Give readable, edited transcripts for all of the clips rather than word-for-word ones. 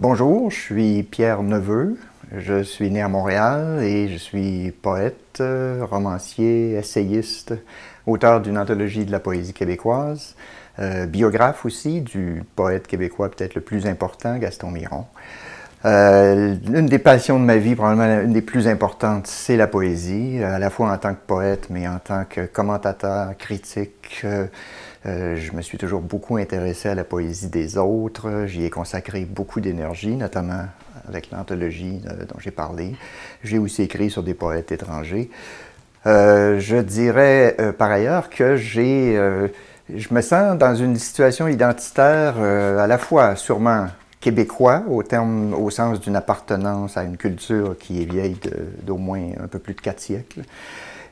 Bonjour, je suis Pierre Neveu. Je suis né à Montréal et je suis poète, romancier, essayiste, auteur d'une anthologie de la poésie québécoise, biographe aussi du poète québécois peut-être le plus important, Gaston Miron. L'une des passions de ma vie, probablement une des plus importantes, c'est la poésie, à la fois en tant que poète, mais en tant que commentateur, critique. Je me suis toujours beaucoup intéressé à la poésie des autres. J'y ai consacré beaucoup d'énergie, notamment avec l'anthologie dont j'ai parlé. J'ai aussi écrit sur des poètes étrangers. Je dirais par ailleurs que je me sens dans une situation identitaire à la fois sûrement québécois, au sens d'une appartenance à une culture qui est vieille d'au moins un peu plus de 4 siècles,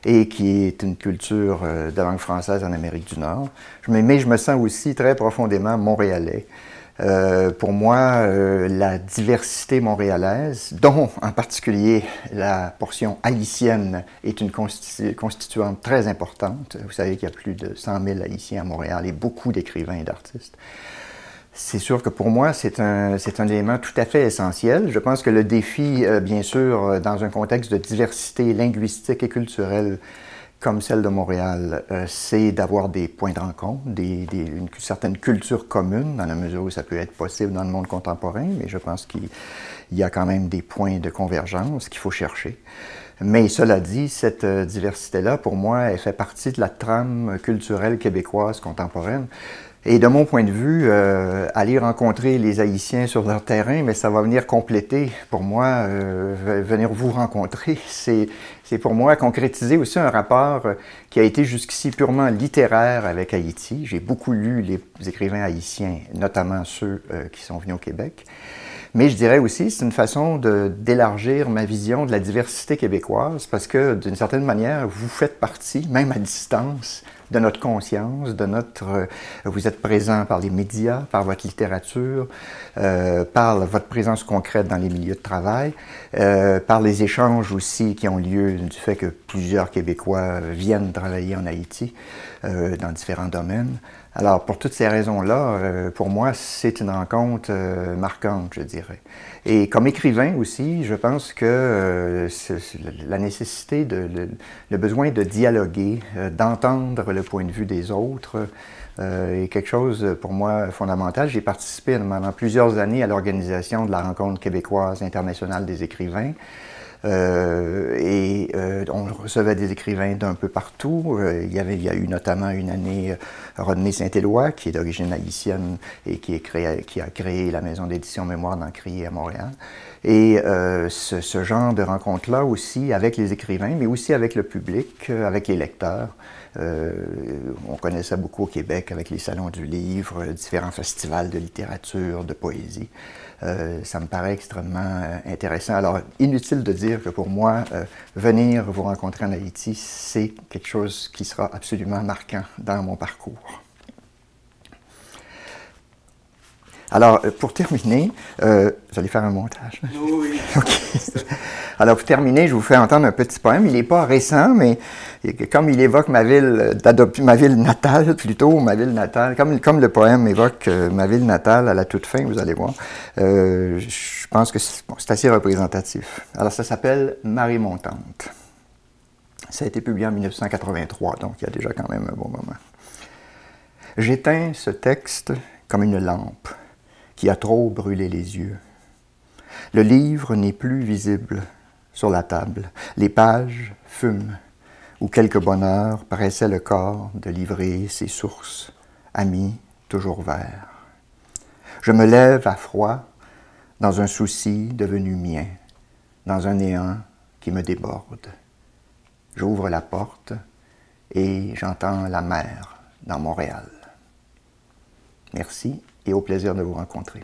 et qui est une culture de langue française en Amérique du Nord. Mais je me sens aussi très profondément montréalais. Pour moi, la diversité montréalaise, dont en particulier la portion haïtienne, est une constituante très importante. Vous savez qu'il y a plus de 100 000 Haïtiens à Montréal et beaucoup d'écrivains et d'artistes. C'est sûr que pour moi, c'est un élément tout à fait essentiel. Je pense que le défi, bien sûr, dans un contexte de diversité linguistique et culturelle comme celle de Montréal, c'est d'avoir des points de rencontre, une certaine culture commune, dans la mesure où ça peut être possible dans le monde contemporain, mais je pense qu'il y a quand même des points de convergence qu'il faut chercher. Mais cela dit, cette diversité-là, pour moi, elle fait partie de la trame culturelle québécoise contemporaine. Et de mon point de vue, aller rencontrer les Haïtiens sur leur terrain, mais ça va venir compléter, pour moi, venir vous rencontrer, c'est pour moi concrétiser aussi un rapport qui a été jusqu'ici purement littéraire avec Haïti. J'ai beaucoup lu les écrivains haïtiens, notamment ceux qui sont venus au Québec. Mais je dirais aussi, c'est une façon d'élargir ma vision de la diversité québécoise, parce que d'une certaine manière, vous faites partie, même à distance, de notre conscience, vous êtes présent par les médias, par votre littérature, par votre présence concrète dans les milieux de travail, par les échanges aussi qui ont lieu du fait que plusieurs Québécois viennent travailler en Haïti dans différents domaines. Alors, pour toutes ces raisons-là, pour moi, c'est une rencontre marquante, je dirais. Et comme écrivain aussi, je pense que la nécessité, le besoin de dialoguer, d'entendre le point de vue des autres, est quelque chose pour moi fondamental. J'ai participé pendant plusieurs années à l'organisation de la Rencontre québécoise internationale des écrivains. On recevait des écrivains d'un peu partout. Il y a eu notamment une année Rodney Saint-Éloi, qui est d'origine haïtienne et qui a créé la maison d'édition Mémoire d'Encrier à Montréal. Et ce genre de rencontre-là aussi avec les écrivains, mais aussi avec le public, avec les lecteurs. On connaît ça beaucoup au Québec avec les salons du livre, différents festivals de littérature, de poésie. Ça me paraît extrêmement intéressant. Alors, inutile de dire que pour moi, venir vous rencontrer en Haïti, c'est quelque chose qui sera absolument marquant dans mon parcours. Alors, pour terminer, vous allez faire un montage? Oui. OK. Alors, pour terminer, je vous fais entendre un petit poème. Il n'est pas récent, mais comme il évoque ma ville natale, plutôt, ma ville natale, comme le poème évoque ma ville natale à la toute fin, vous allez voir, je pense que c'est assez représentatif. Alors, ça s'appelle « Marée montante ». Ça a été publié en 1983, donc il y a déjà quand même un bon moment. J'éteins ce texte comme une lampe qui a trop brûlé les yeux. Le livre n'est plus visible sur la table. Les pages fument, où quelque bonheur pressait le corps de livrer ses sources, amis toujours verts. Je me lève à froid, dans un souci devenu mien, dans un néant qui me déborde. J'ouvre la porte et j'entends la mer dans Montréal. Merci et au plaisir de vous rencontrer.